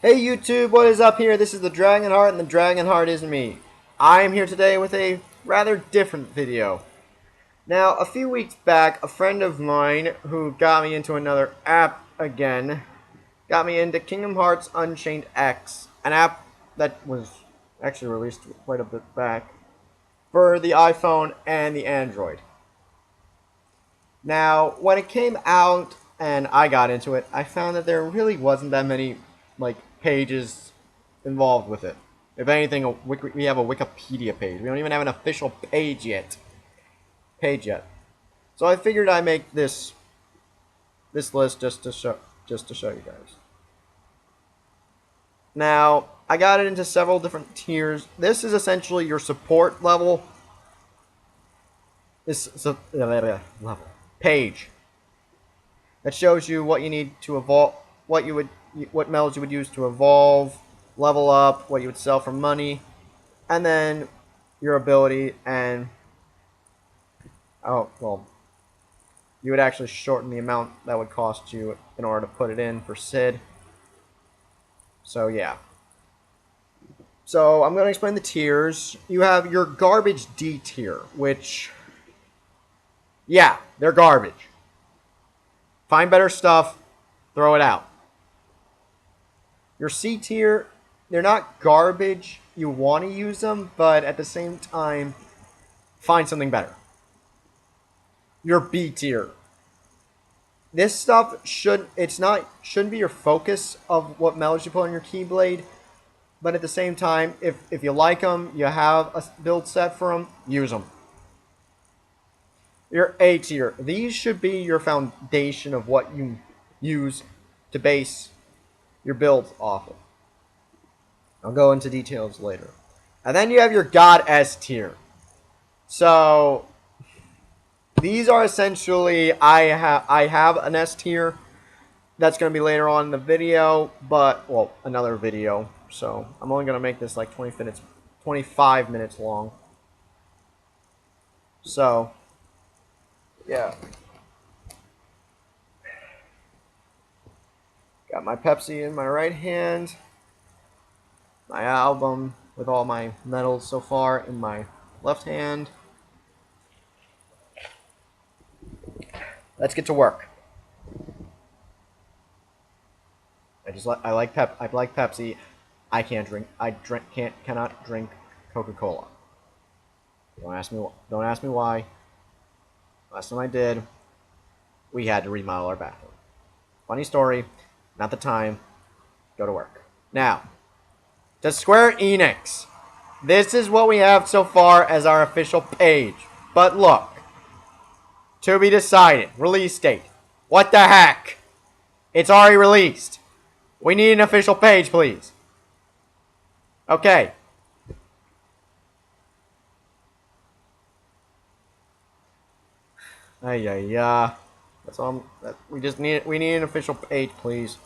Hey YouTube, what is up here? This is the Dragon Heart, and the Dragon Heart is me. I am here today with a rather different video. Now, a few weeks back, a friend of mine who got me into another app again, got me into Kingdom Hearts Unchained X, an app that was actually released quite a bit back for the iPhone and the Android. Now, when it came out and I got into it, I found that there really wasn't that many pages involved with it. If anything, we have a Wikipedia page. We don't even have an official page yet. So I figured I'd make this list just to show you guys. Now, I got it into several different tiers. This is essentially your support level. Level page that shows you what you need to evolve, what medals you would use to evolve, level up, what you would sell for money, and then your ability and you would actually shorten the amount that would cost you in order to put it in for Sid. So yeah. So I'm going to explain the tiers. You have your garbage D tier, which, yeah, they're garbage. Find better stuff, throw it out. Your C tier, they're not garbage. You want to use them, but at the same time, find something better. Your B tier. This stuff shouldn't be your focus of what medals you put on your Keyblade, but at the same time, if you like them, you have a build set for them, use them. Your A tier. These should be your foundation of what you use to base your builds off of. I'll go into details later. And then you have your God S tier. So these are essentially, I have an S tier that's going to be later on in the video, but, well, another video. So I'm only going to make this like 25 minutes long. So, yeah. Got my Pepsi in my right hand. My album with all my medals so far in my left hand. Let's get to work. I like Pepsi. I cannot drink Coca-Cola. Don't ask me why. Last time I did, we had to remodel our bathroom. Funny story, not the time. Go to work. Now, to Square Enix. This is what we have so far as our official page. But look, to be decided. Release date. What the heck? It's already released. We need an official page, please. Okay. That's all. We need an official page, please.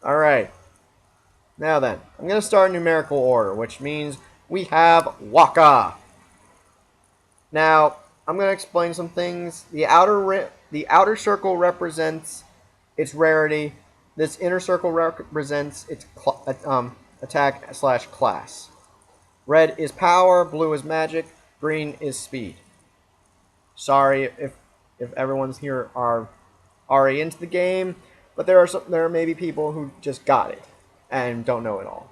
All right. Now then, I'm gonna start in numerical order, which means we have Waka. Now, I'm gonna explain some things. The outer circle represents its rarity. This inner circle represents its attack / class. Red is power, blue is magic, green is speed. Sorry if everyone's here are already into the game, but there are maybe people who just got it and don't know it all.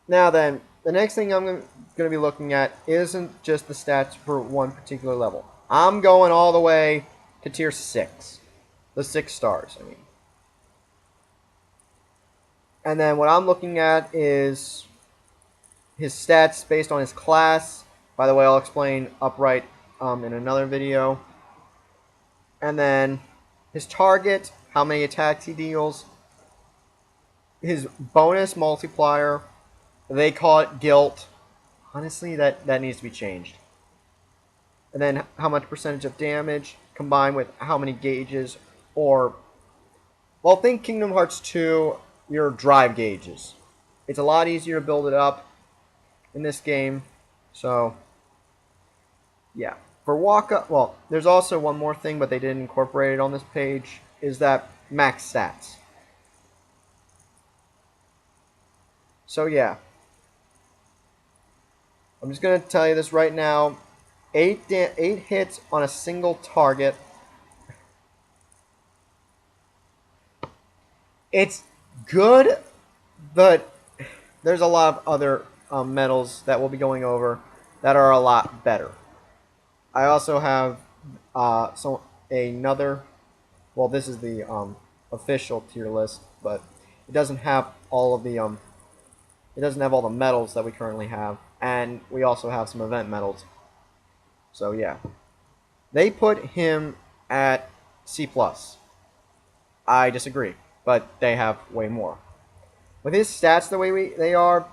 Now then, the next thing I'm going to be looking at isn't just the stats for one particular level. I'm going all the way to tier 6. The 6 stars, I mean. And then what I'm looking at is his stats based on his class. By the way, I'll explain upright in another video. And then his target, how many attacks he deals. His bonus multiplier, they call it guilt. Honestly, that needs to be changed. And then how much percentage of damage combined with how many gauges, or, well, think Kingdom Hearts 2, your drive gauges. It's a lot easier to build it up in this game. So, yeah. For Waka, well, there's also one more thing, but they didn't incorporate it on this page, is that max stats. So yeah, I'm just gonna tell you this right now. 8 hits on a single target. It's good, but there's a lot of other medals that we'll be going over that are a lot better. I also have another. Well, this is the official tier list, but it doesn't have all of the it doesn't have all the medals that we currently have, and we also have some event medals. So yeah, they put him at C plus. I disagree, but they have way more. With his stats the way they are,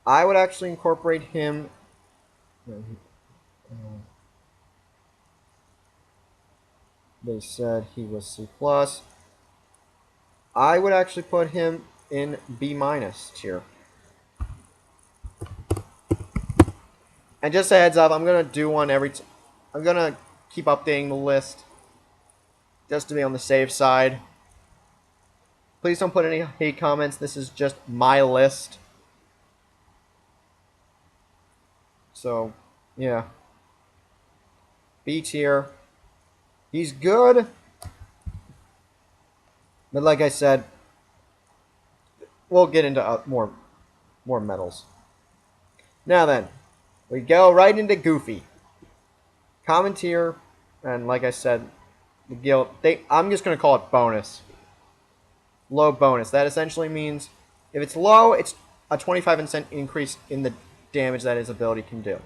I would actually incorporate him. They said he was C plus. I would actually put him in B minus tier. And just a heads up, I'm gonna do one I'm gonna keep updating the list just to be on the safe side. Please don't put any hate comments. This is just my list. So, yeah. B tier. He's good. But like I said, we'll get into more medals. Now then, we go right into Goofy. Common tier, and like I said, the guild. I'm just gonna call it bonus. Low bonus. That essentially means if it's low, it's a 25% increase in the damage that his ability can do.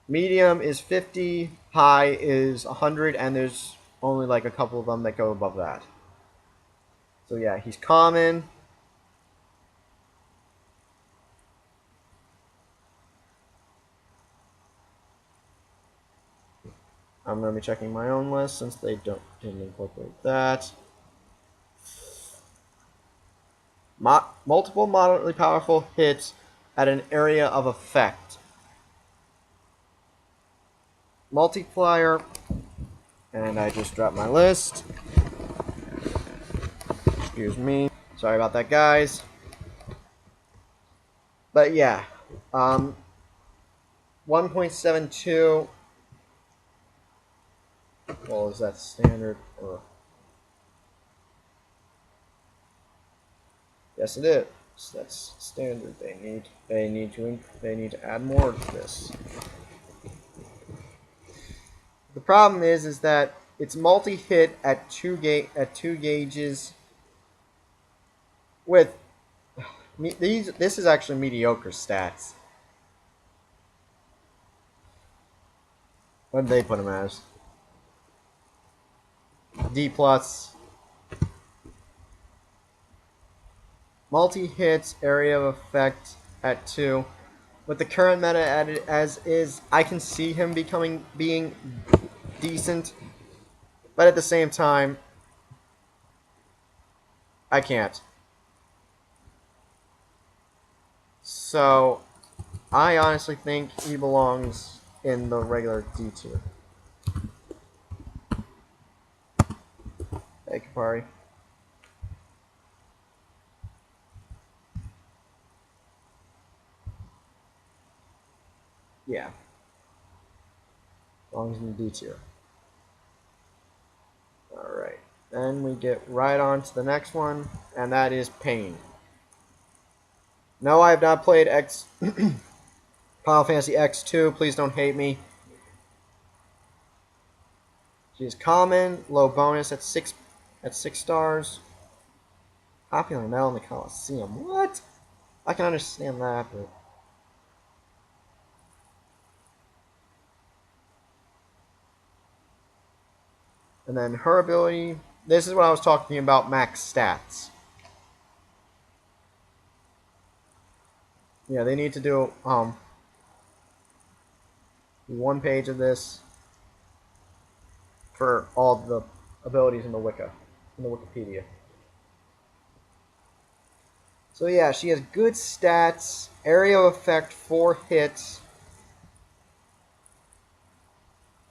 Medium is 50, high is 100, and there's only like a couple of them that go above that. So yeah, he's common. I'm going to be checking my own list since they didn't incorporate that. Multiple moderately powerful hits at an area of effect. Multiplier, and I just dropped my list. Excuse me. Sorry about that, guys. But yeah, 1.72. Well, is that standard or? Yes, it is. That's standard. They need to add more to this. The problem is that it's multi-hit at two gauges. With this is actually mediocre stats. What did they put him as? D plus. Multi-hits, area of effect at 2. With the current meta added as is, I can see him being decent, but at the same time, I can't. So, I honestly think he belongs in the regular D tier. Hey, Kapari. Yeah. Belongs in the D tier. Alright. Then we get right on to the next one, and that is Pain. No, I have not played Final Fantasy X2. Please don't hate me. She is common, low bonus at 6 stars. Popular medal in the Coliseum. What? I can understand that, but and then her ability. This is what I was talking about. Max stats. Yeah, they need to do one page of this for all the abilities in the Wikipedia. So yeah, she has good stats, area of effect, 4 hits,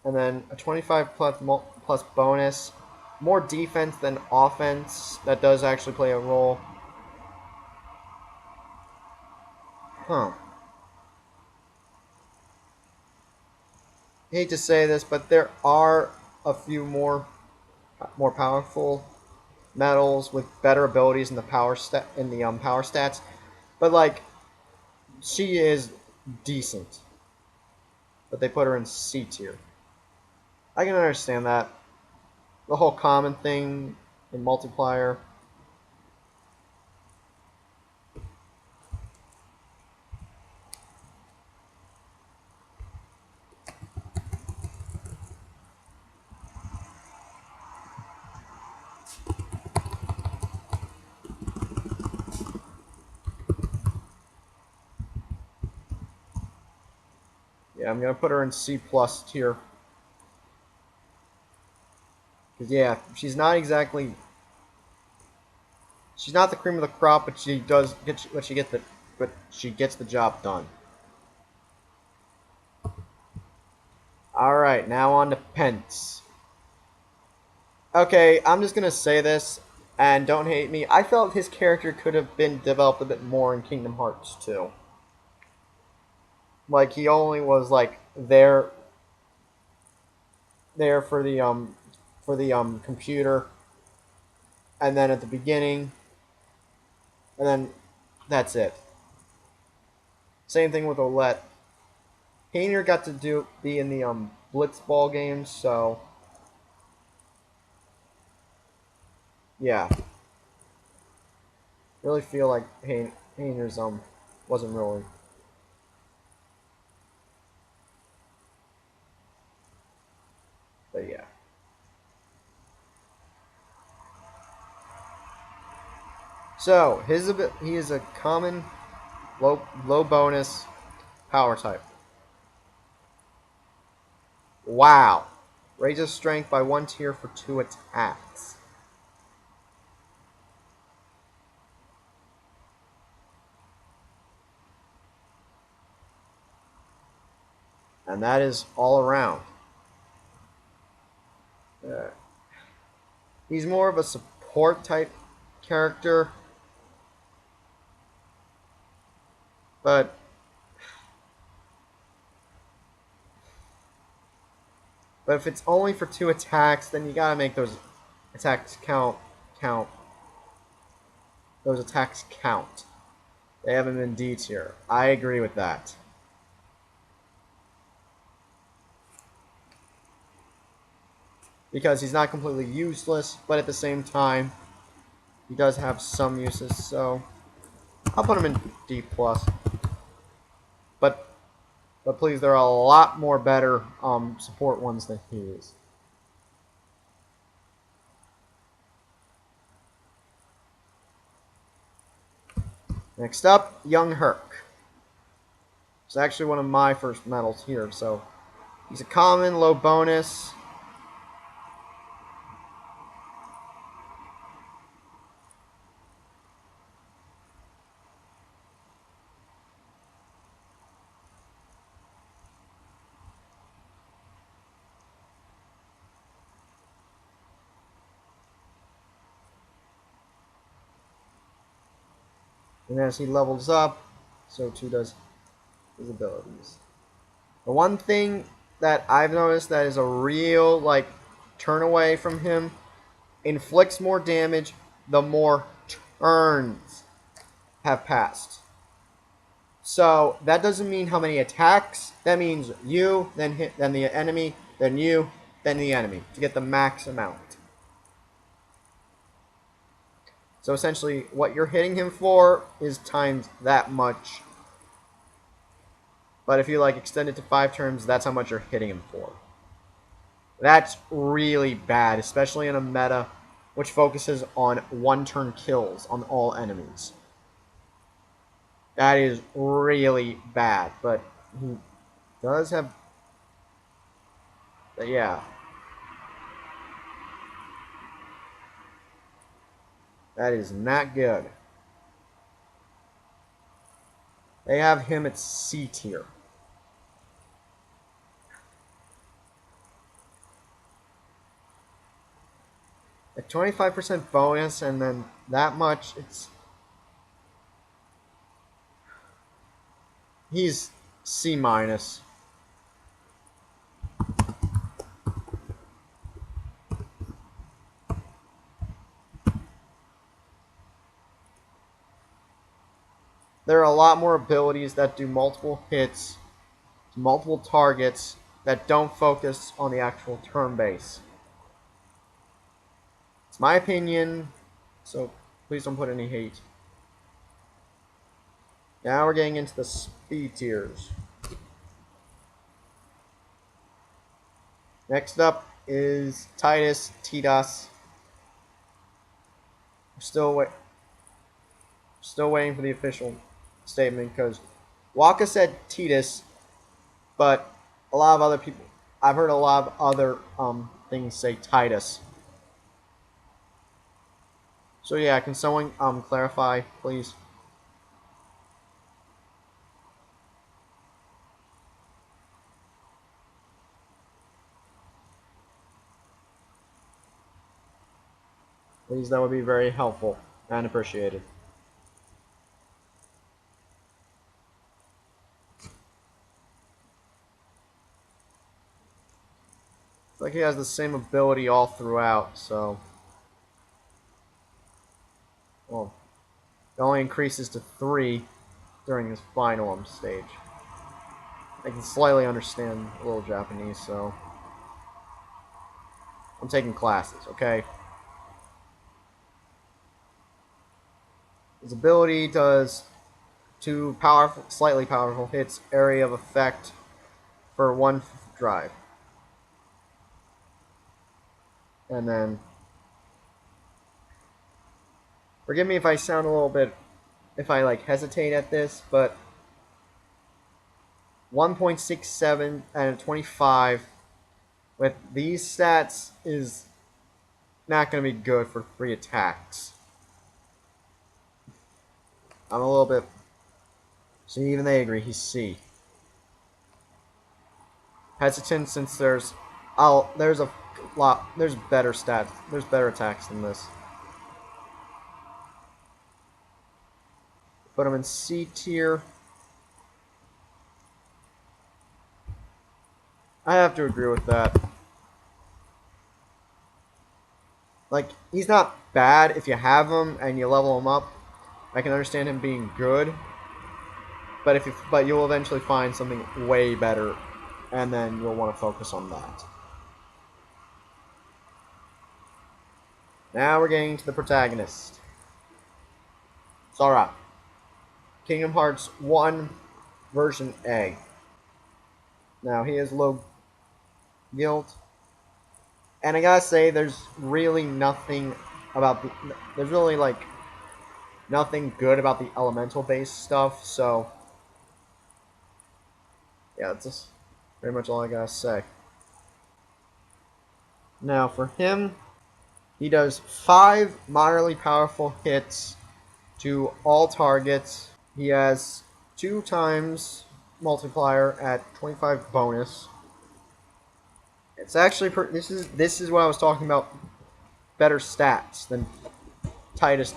and then a 25 plus bonus, more defense than offense. That does actually play a role. Huh. Hate to say this, but there are a few more powerful medals with better abilities in the power stats, but like she is decent. But they put her in C tier. I can understand that. The whole common thing in multiplayer. Yeah, I'm gonna put her in C plus tier. Cause yeah, she's not exactly. She's not the cream of the crop, but she does get. But she gets the job done. All right, now on to Pence. Okay, I'm just gonna say this, and don't hate me. I felt his character could have been developed a bit more in Kingdom Hearts 2. Like he only was like there for the computer, and then at the beginning, and then that's it. Same thing with Olette. Teir got to be in the Blitzball games, so yeah, really feel like Teir's wasn't really. But yeah. So he is a common low bonus power type. Wow. Raises strength by 1 tier for 2 attacks. And that is all around. Uh, he's more of a support type character. But if it's only for 2 attacks, then you gotta make those attacks count. Those attacks count. They have him in D tier. I agree with that. Because he's not completely useless, but at the same time, he does have some uses, so I'll put him in D plus. But please, there are a lot more better support ones than he is. Next up, Young Herc. It's actually one of my first medals here, so he's a common, low bonus. And as he levels up, so too does his abilities. The one thing that I've noticed that is a real, like, turn away from him, inflicts more damage the more turns have passed. So that doesn't mean how many attacks. That means you, then the enemy, then you, then the enemy to get the max amount. So essentially, what you're hitting him for is times that much. But if you like extend it to 5 turns, that's how much you're hitting him for. That's really bad, especially in a meta which focuses on 1-turn kills on all enemies. That is really bad, but he does have... But yeah. That is not good. They have him at C tier. A 25% bonus and then that much, it's... He's C minus. There are a lot more abilities that do multiple hits, multiple targets, that don't focus on the actual turn base. It's my opinion, so please don't put any hate. Now we're getting into the speed tiers. Next up is Titus Tidas. We're still waiting for the official statement because Waka said Titus, but a lot of other people, I've heard a lot of other things say Titus. So yeah, can someone clarify, please? Please, that would be very helpful and appreciated. It's like he has the same ability all throughout, so well, it only increases to 3 during his final stage. I can slightly understand a little Japanese, so I'm taking classes, okay? His ability does 2 slightly powerful hits, area of effect for 1 drive. And then, forgive me if I sound a little bit, if I like hesitate at this, but 1.67 and a 25 with these stats is not going to be good for 3 attacks. I'm a little bit. See, even they agree. He's C. Hesitant since there's a lot. There's better stats. There's better attacks than this. Put him in C tier. I have to agree with that. Like, he's not bad if you have him and you level him up. I can understand him being good. But you'll eventually find something way better, and then you'll want to focus on that. Now we're getting to the protagonist. Sora. Kingdom Hearts 1 version A. Now he is low guild. And I gotta say, there's really nothing about there's really like nothing good about the elemental based stuff, so yeah, that's just pretty much all I gotta say. Now for him, he does 5 moderately powerful hits to all targets. He has 2 times multiplier at 25 bonus. It's actually this is what I was talking about. Better stats than Titus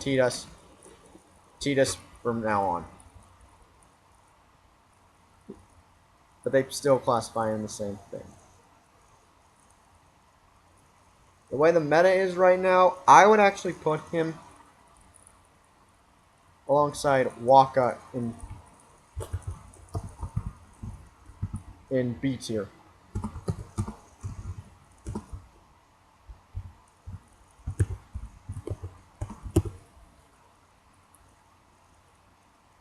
from now on. But they still classify him the same thing. The way the meta is right now, I would actually put him alongside Waka in B tier.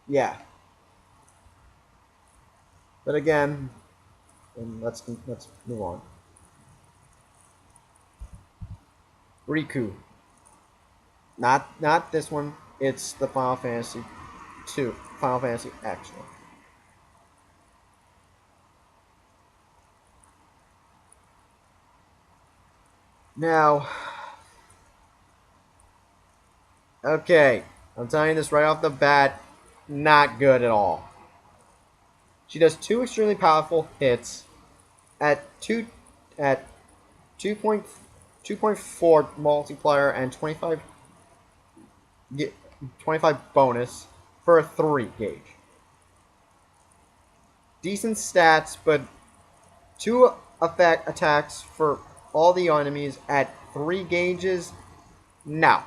Yeah. But again, let's move on. Riku. Not this one. It's the Final Fantasy 2, Final Fantasy X one. Now, okay, I'm telling you this right off the bat, not good at all. She does 2 extremely powerful hits at 2.4 multiplier and 25 bonus for a 3 gauge. decent stats, but 2 effect attacks for all the enemies at 3 gauges. No,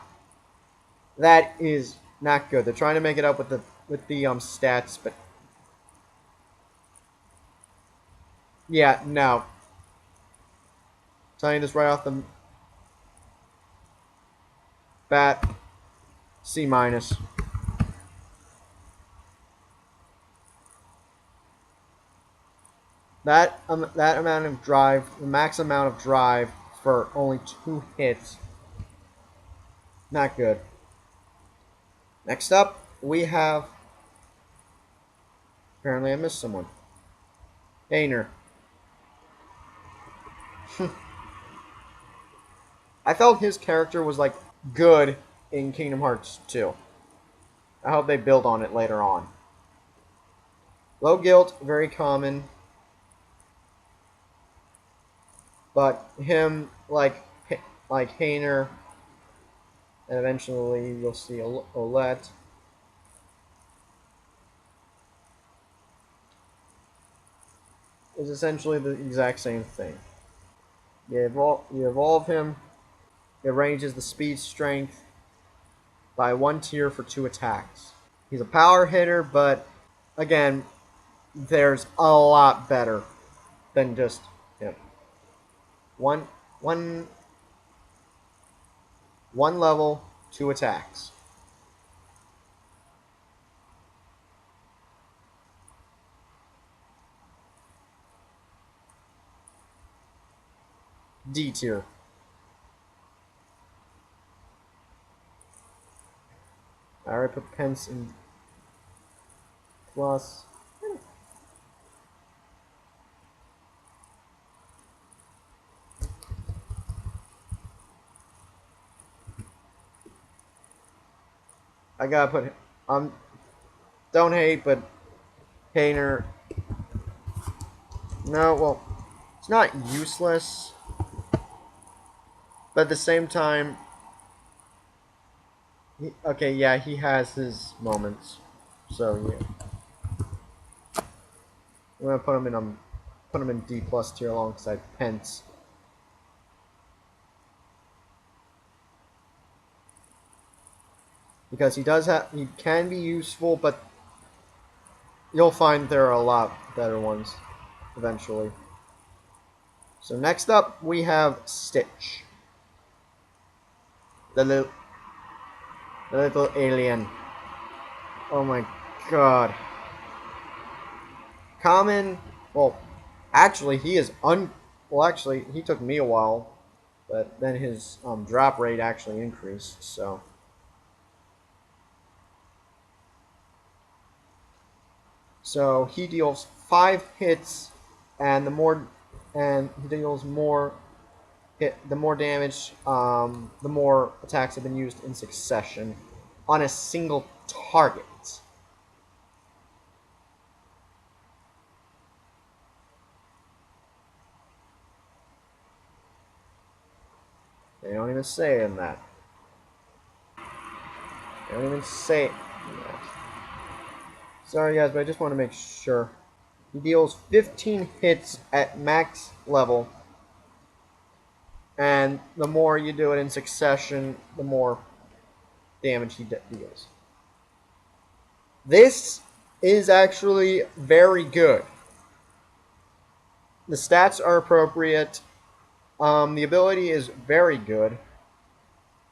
that is not good. They're trying to make it up with the stats, but yeah, no. Telling you this right off the bat, C minus. That amount of drive, the max amount of drive for only 2 hits, not good. Next up, we have. Apparently, I missed someone. Teir. I felt his character was like good in Kingdom Hearts 2. I hope they build on it later on. Low guilt, very common. But him, like Teir, and eventually you'll see Olette. Is essentially the exact same thing. You evolve him. It ranges the speed strength by 1 tier for 2 attacks. He's a power hitter, but again, there's a lot better than just him. One, one, one level, 2 attacks. D tier. I already put Pence in plus. I gotta put. Don't hate, but Teir. No, well, it's not useless, but at the same time, okay, yeah, he has his moments. So yeah, I'm gonna put him in D plus tier alongside Pence. Because he can be useful, but you'll find there are a lot better ones eventually. So next up we have Stitch, the little alien. Oh my god. Common. Well, actually he is Well, actually he took me a while, but then his drop rate actually increased. So he deals 5 hits, and he deals more the more damage, the more attacks have been used in succession on a single target. They don't even say in that. They don't even say that. Sorry guys, but I just want to make sure. He deals 15 hits at max level, and the more you do it in succession, the more damage he deals. This is actually very good. The stats are appropriate. The ability is very good.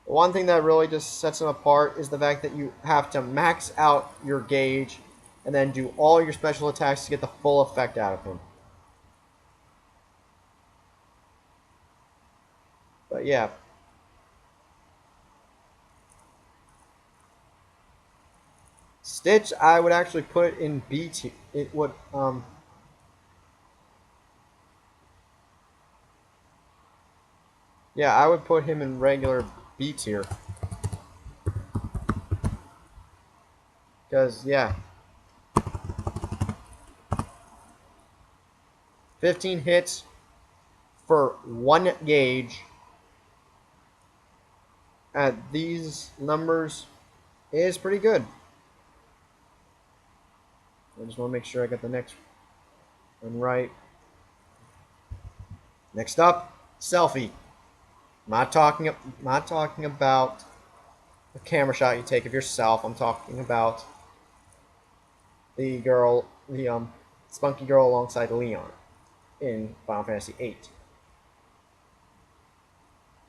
One thing that really just sets him apart is the fact that you have to max out your gauge and then do all your special attacks to get the full effect out of him. But yeah. Stitch, I would actually put in B tier. It would, yeah, I would put him in regular B tier. Because, yeah. 15 hits for 1 gauge at these numbers is pretty good. I just want to make sure I get the next and right. Next up, selfie. Not talking about the camera shot you take of yourself. I'm talking about the girl, the spunky girl alongside Leon in Final Fantasy VIII.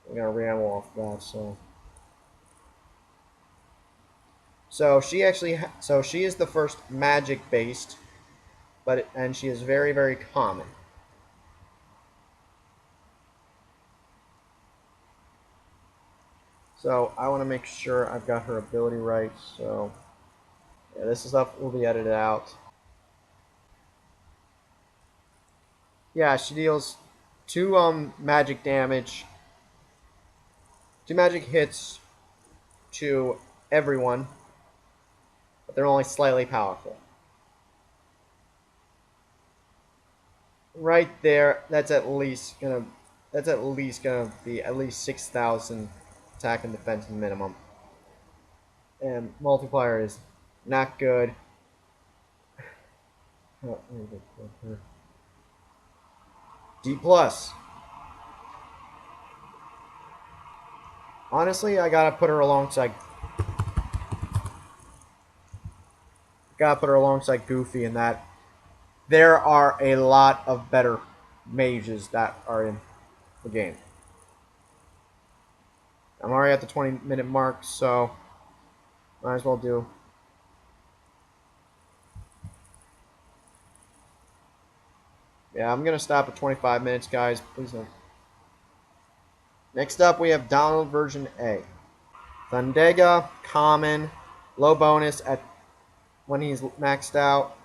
I'm gonna ramble off that. So she is the first magic based, and she is very very common. So I want to make sure I've got her ability right. So yeah, this stuff will be edited out. Yeah, she deals two magic damage, two magic hits to everyone, but they're only slightly powerful. Right there, that's at least gonna be at least 6,000 attack and defense minimum. And multiplier is not good. Oh, D plus. Honestly, I gotta put her alongside Goofy in that there are a lot of better mages that are in the game. I'm already at the 20-minute mark, so might as well do. Yeah, I'm gonna stop at 25 minutes, guys. Please don't. Next up, we have Donald version A. Thundega, common, low bonus at when he's maxed out.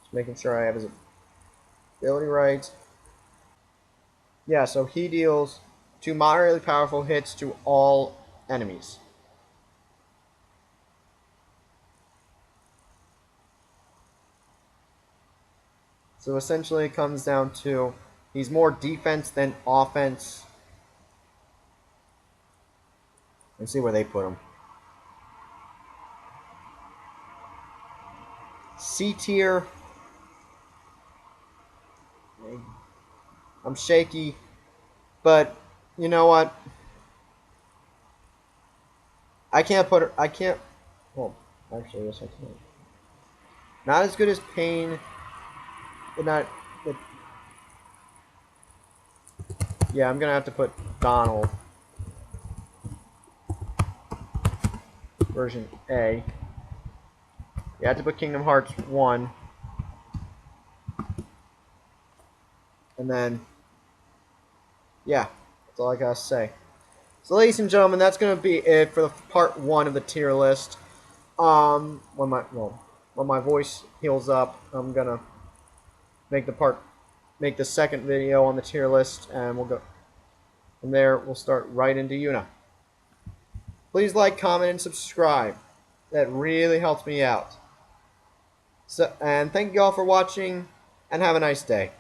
Just making sure I have his ability right. Yeah, so he deals two moderately powerful hits to all enemies. So essentially it comes down to he's more defense than offense. Let's see where they put him. C tier. I'm shaky, but you know what? I can't put her. I can't. Well, actually, yes, I can. Not as good as Pain, but not. But yeah, I'm gonna have to put Donald version A. You have to put Kingdom Hearts 1, and then yeah, that's all I gotta say. So, ladies and gentlemen, that's gonna be it for the part 1 of the tier list. When my voice heals up, I'm gonna make the second video on the tier list, and we'll go from there. We'll start right into Yuna. Please like, comment, and subscribe. That really helps me out. So, and thank you all for watching, and have a nice day.